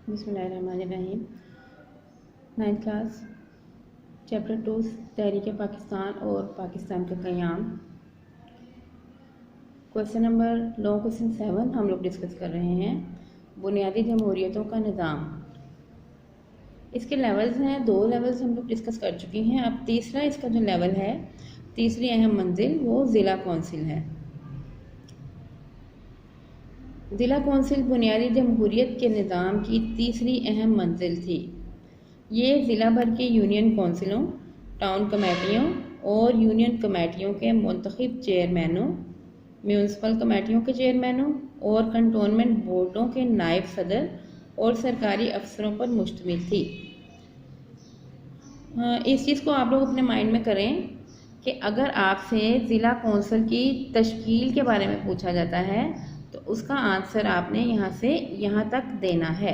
बिस्मिल्लाहिर्रहमानिर्रहीम। 9th class chapter 2 तहरीक पाकिस्तान और पाकिस्तान का क़याम। क्वेश्चन नंबर लॉ क्वेश्चन 7 हम लोग डिस्कस कर रहे हैं बुनियादी जमहूरियतों का निज़ाम। इसके लेवल्स हैं, 2 लेवल्स हम लोग डिस्कस कर चुके हैं। अब तीसरा इसका जो लेवल है, तीसरी अहम मंजिल, वो ज़िला कौंसिल है। ज़िला कौंसिल बुनियादी जमहूरियत के निज़ाम की तीसरी अहम मंजिल थी। ये ज़िला भर के यूनियन कौंसिलों, टाउन कमेटियों और यूनियन कमेटियों के मुंतखब चेयरमैनों, म्यूनसिपल कमेटियों के चेयरमैनों और कंटोनमेंट बोर्डों के नायब सदर और सरकारी अफसरों पर मुश्तमिल थी। इस चीज़ को आप लोग अपने माइंड में करें कि अगर आपसे ज़िला कौंसिल की तश्कील के बारे में पूछा जाता है तो उसका आंसर आपने यहाँ से यहाँ तक देना है।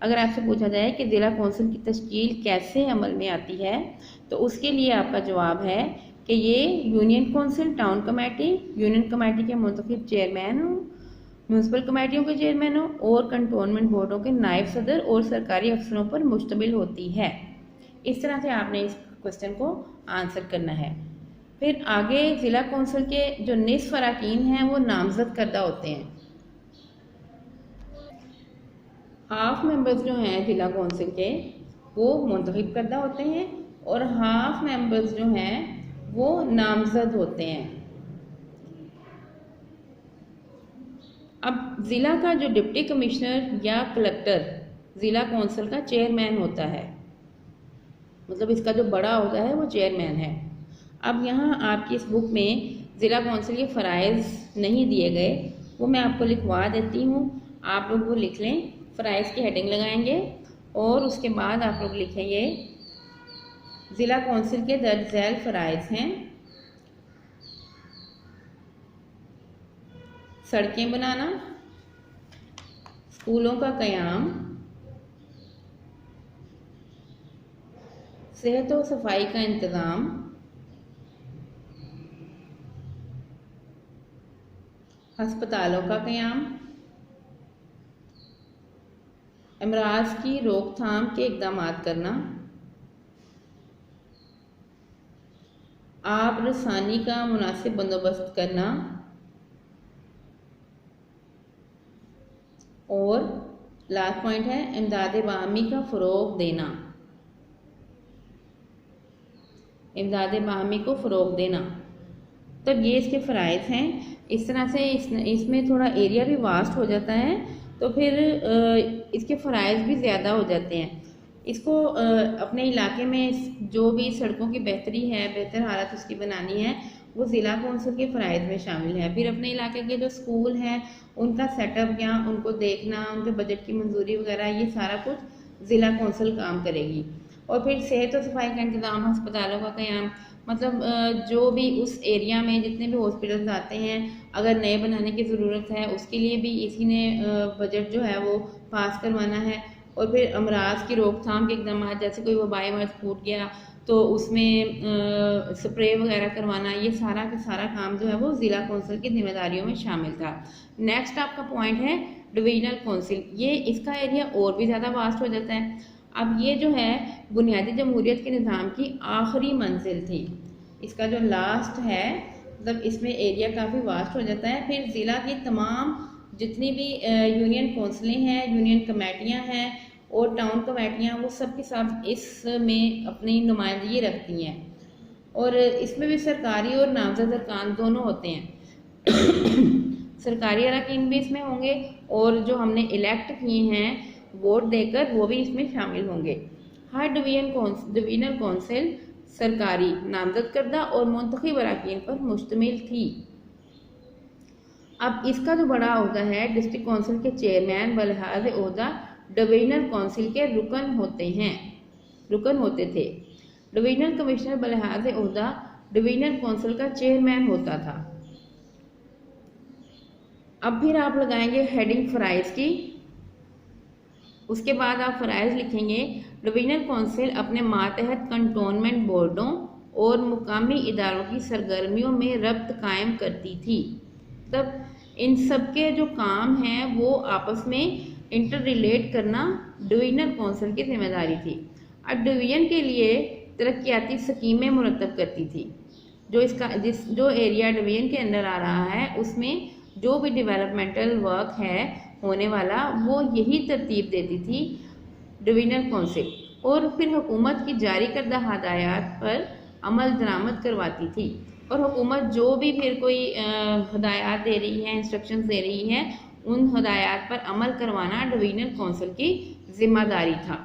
अगर आपसे पूछा जाए कि ज़िला कौंसिल की तश्कील कैसे अमल में आती है तो उसके लिए आपका जवाब है कि ये union council, town committee, union committee के मुंतखब चेयरमैन, म्यूनसिपल कमेटियों के चेयरमैनों और कंटोनमेंट बोर्डों के नायब सदर और सरकारी अफसरों पर मुश्तमिल होती है। इस तरह से आपने इस क्वेश्चन को आंसर करना है। फिर आगे ज़िला कौंसिल के जो निस्फ अरकान हैं वो नामजद करदा होते हैं। हाफ मेंबर्स जो हैं ज़िला कौंसिल के वो मुंतखब करदा होते हैं और हाफ मेंबर्स जो हैं वो नामजद होते हैं। अब ज़िला का जो डिप्टी कमिश्नर या कलेक्टर ज़िला कौंसिल का चेयरमैन होता है, मतलब इसका जो बड़ा होता है वो चेयरमैन है। अब यहाँ आपकी इस बुक में ज़िला कौंसिल के फ़राइज़ नहीं दिए गए, वो मैं आपको लिखवा देती हूँ, आप लोग वो लिख लें। फ़राइज़ की हेडिंग लगाएंगे और उसके बाद आप लोग लिखेंगे ज़िला कौंसिल के दर्ज झैल फ़राइज़ हैं सड़कें बनाना, स्कूलों का क़याम, सेहत और सफाई का इंतज़ाम, अस्पतालों का क़याम, अमराज की रोकथाम के इक़दाम करना, आब रसानी का मुनासिब बंदोबस्त करना और लास्ट पॉइंट है इमदाद बाहमी का फ़रोग़ देना। इमदाद बाहमी को फ़रोग़ देना, तब ये इसके फ़राइज़ हैं। इस तरह से इसमें थोड़ा एरिया भी वास्ट हो जाता है तो फिर इसके फ़राइज़ भी ज़्यादा हो जाते हैं। इसको अपने इलाके में जो भी सड़कों की बेहतरी है, बेहतर हालत उसकी बनानी है, वो ज़िला कौंसिल के फ़राइज़ में शामिल है। फिर अपने इलाके के जो स्कूल हैं उनका सेटअप या उनको देखना, उनके बजट की मंजूरी वगैरह, ये सारा कुछ ज़िला कौंसिल काम करेगी। और फिर सेहत और सफाई का इंतज़ाम, अस्पतालों का क़याम, मतलब जो भी उस एरिया में जितने भी हॉस्पिटल्स आते हैं अगर नए बनाने की ज़रूरत है उसके लिए भी इसी ने बजट जो है वो पास करवाना है। और फिर अमराज की रोकथाम के इक़दाम, जैसे कोई वबाई मर्ज़ फूट गया तो उसमें स्प्रे वगैरह करवाना, ये सारा का सारा काम जो है वो ज़िला कौंसिल की जिम्मेदारियों में शामिल था। नेक्स्ट आपका पॉइंट है डिवीज़नल कौंसिल। ये इसका एरिया और भी ज़्यादा वास्ट हो जाता है। अब ये जो है बुनियादी जमहूरियत के निज़ाम की आखिरी मंजिल थी। इसका जो लास्ट है, मतलब इसमें एरिया काफ़ी वास्ट हो जाता है। फिर ज़िला की तमाम जितनी भी यूनियन कौंसिलें हैं, यूनियन कमेटियाँ हैं और टाउन कमेटियाँ, वो सब के सब इसमें अपनी नुमाइंदगी रखती हैं और इसमें भी सरकारी और नामजद अरकान दोनों होते हैं। सरकारी अरकान भी इसमें होंगे और जो हमने इलेक्ट किए हैं वोट देकर वो भी इसमें शामिल होंगे। हर डिवीज़नल कौंसिल सरकारी, नामजद करदा और मुंतखब अरकान पर मुश्तमिल थी। अब इसका जो बड़ा ओहदा है, डिस्ट्रिक्ट कौंसिल के चेयरमैन बलिहाज ओहदा डिवीज़नल कौंसिल के रुकन होते थे। डिवीज़नल कमिश्नर बलिहाज ओहदा डिवीज़नल कौंसिल का चेयरमैन होता था। अब फिर आप लगाएंगे हेडिंग फ़राइज़ की, उसके बाद आप फ़राइज़ लिखेंगे डिवीज़नल कौंसिल अपने मातहत कंटोनमेंट बोर्डों और मुकामी इदारों की सरगर्मियों में रब्त कायम करती थी। तब इन सब के जो काम हैं वो आपस में इंटर रिलेट करना डिवीजनल कौंसिल की जिम्मेदारी थी। अब डिवीजन के लिए तरक्याती स्कीमें मुरतब करती थी। जो एरिया डिवीजन के अंदर आ रहा है उसमें जो भी डेवलपमेंटल वर्क है होने वाला वो यही तरतीब देती थी डिवीजनल कौंसिल, और फिर हुकूमत की जारी करदा हदायत पर अमल दरामद करवाती थी। और हुकूमत जो भी फिर कोई हदायत दे रही है, इंस्ट्रक्शंस दे रही है, उन हदायत पर अमल करवाना डिवीजनल कौंसिल की जिम्मेदारी था।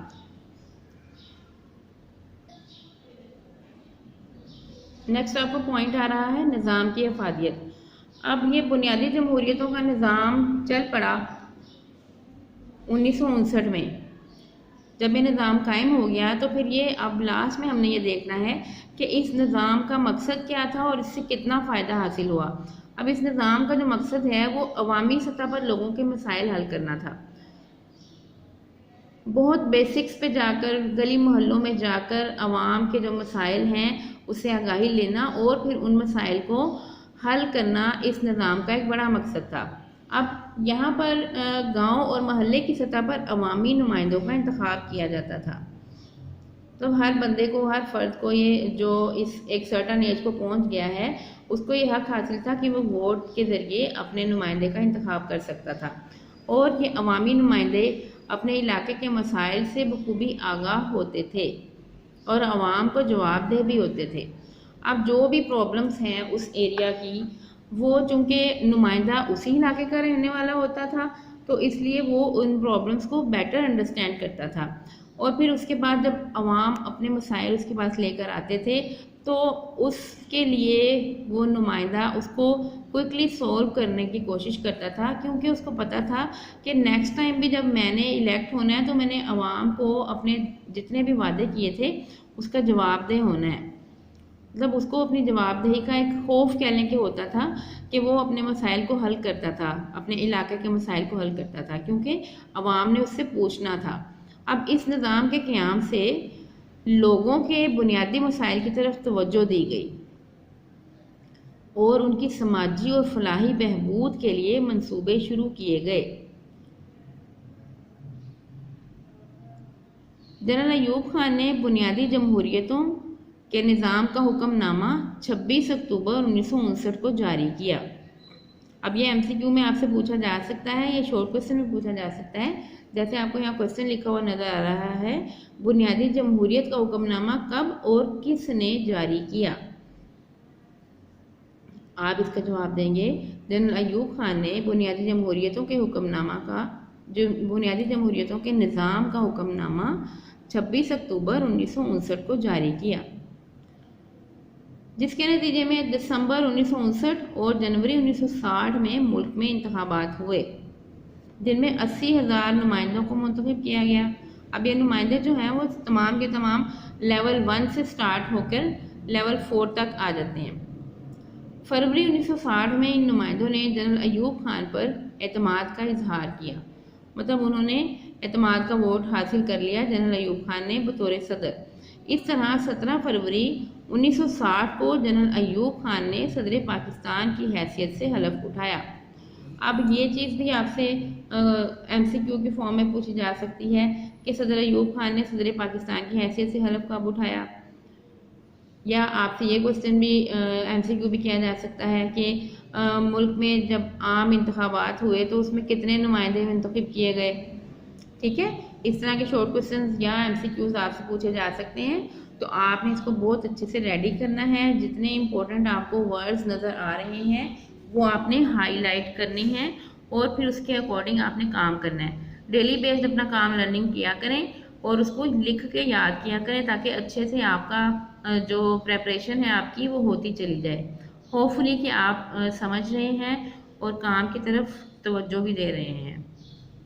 नेक्स्ट आपको पॉइंट आ रहा है निज़ाम की अफादियत। अब ये बुनियादी जमहूरियतों का निज़ाम चल पड़ा 1959 में। जब ये निज़ाम कायम हो गया तो फिर ये अब लास्ट में हमने ये देखना है कि इस निज़ाम का मकसद क्या था और इससे कितना फ़ायदा हासिल हुआ। अब इस निज़ाम का जो मकसद है वो अवामी सतह पर लोगों के मसाइल हल करना था। बहुत बेसिक्स पे जाकर, गली मोहल्लों में जाकर अवाम के जो मसाइल हैं उससे आगाही लेना और फिर उन मसाइल को हल करना इस निज़ाम का एक बड़ा मकसद था। अब यहाँ पर गांव और महल्ले की सतह पर अवामी नुमाइंदों का इंतखाब किया जाता था। तो हर बंदे को, हर फर्द को, ये जो इस एक सर्टन एज को पहुँच गया है उसको ये हक हासिल था कि वो वोट के ज़रिए अपने नुमाइंदे का इंतखाब कर सकता था। और ये अवामी नुमाइंदे अपने इलाके के मसाइल से बखूबी आगाह होते थे और आवाम को जवाबदेह भी होते थे। अब जो भी प्रॉब्लम्स हैं उस एरिया की, वो चूँकि नुमाइंदा उसी इलाके का रहने वाला होता था तो इसलिए वो उन प्रॉब्लम्स को बेटर अंडरस्टैंड करता था। और फिर उसके बाद जब आवाम अपने मसाइल उसके पास लेकर आते थे तो उसके लिए वो नुमाइंदा उसको क्विकली सॉल्व करने की कोशिश करता था, क्योंकि उसको पता था कि नेक्स्ट टाइम भी जब मैंने इलेक्ट होना है तो मैंने आवाम को अपने जितने भी वादे किए थे उसका जवाबदेह होना है। मतलब उसको अपनी जवाबदेही का एक खौफ कह लें कि होता था कि वो अपने मसाइल को हल करता था, अपने इलाके के मसाइल को हल करता था, क्योंकि आवाम ने उससे पूछना था। अब इस निज़ाम के क़याम से लोगों के बुनियादी मसाइल की तरफ तवज्जो दी गई और उनकी समाजी और फलाही बहबूद के लिए मंसूबे शुरू किए गए। जनरल अयूब खान ने बुनियादी जमहूरियतों के निज़ाम का हुक्मनामा 26 अक्टूबर 1959 को जारी किया। अब ये MCQ में आपसे पूछा जा सकता है, ये शॉर्ट क्वेश्चन में पूछा जा सकता है। जैसे आपको यहाँ क्वेश्चन लिखा हुआ नज़र आ रहा है, बुनियादी जमहूरियत का हुक्मनामा कब और किसने जारी किया? आप इसका जवाब देंगे जनरल अयूब खान ने बुनियादी जमहूरियतों के हुक्मनामा का, जो बुनियादी जमहूरियतों के निज़ाम का हुक्मनामा 26 अक्टूबर 1959 को जारी किया, जिसके नतीजे में दिसंबर 1959 और जनवरी 1960 में मुल्क में इंतखाबात हुए, जिनमें 80,000 नुमाइंदों को मुंतखब किया गया। अब ये नुमाइंदे जो हैं वो तमाम के तमाम लेवल 1 से स्टार्ट होकर लेवल 4 तक आ जाते हैं। फरवरी 1960 में इन नुमाइंदों ने जनरल अयूब खान पर एतमाद का इजहार किया, मतलब उन्होंने एतमाद का वोट हासिल कर लिया जनरल अयूब खान ने बतौर सदर। इस तरह 17 फरवरी 1960 को जनरल अयूब खान ने सदर पाकिस्तान की हैसियत से हलफ उठाया। अब ये चीज़ भी आपसे MCQ के फॉर्म में पूछी जा सकती है कि सदर अयूब खान ने सदर पाकिस्तान की हैसियत से हलफ कब उठाया, या आपसे ये क्वेश्चन भी MCQ भी किया जा सकता है कि मुल्क में जब आम इंतखाबात हुए तो उसमें कितने नुमाइंदे मुंतखब किए गए। ठीक है, इस तरह के शॉर्ट क्वेश्चन या MCQs आपसे पूछे जा सकते हैं, तो आपने इसको बहुत अच्छे से रेडी करना है। जितने इंपॉर्टेंट आपको वर्ड्स नज़र आ रहे हैं वो आपने हाईलाइट करने हैं और फिर उसके अकॉर्डिंग आपने काम करना है। डेली बेस्ड अपना काम लर्निंग किया करें और उसको लिख के याद किया करें, ताकि अच्छे से आपका जो प्रेपरेशन है आपकी वो होती चली जाए। होपफुली कि आप समझ रहे हैं और काम की तरफ तवज्जो भी दे रहे हैं।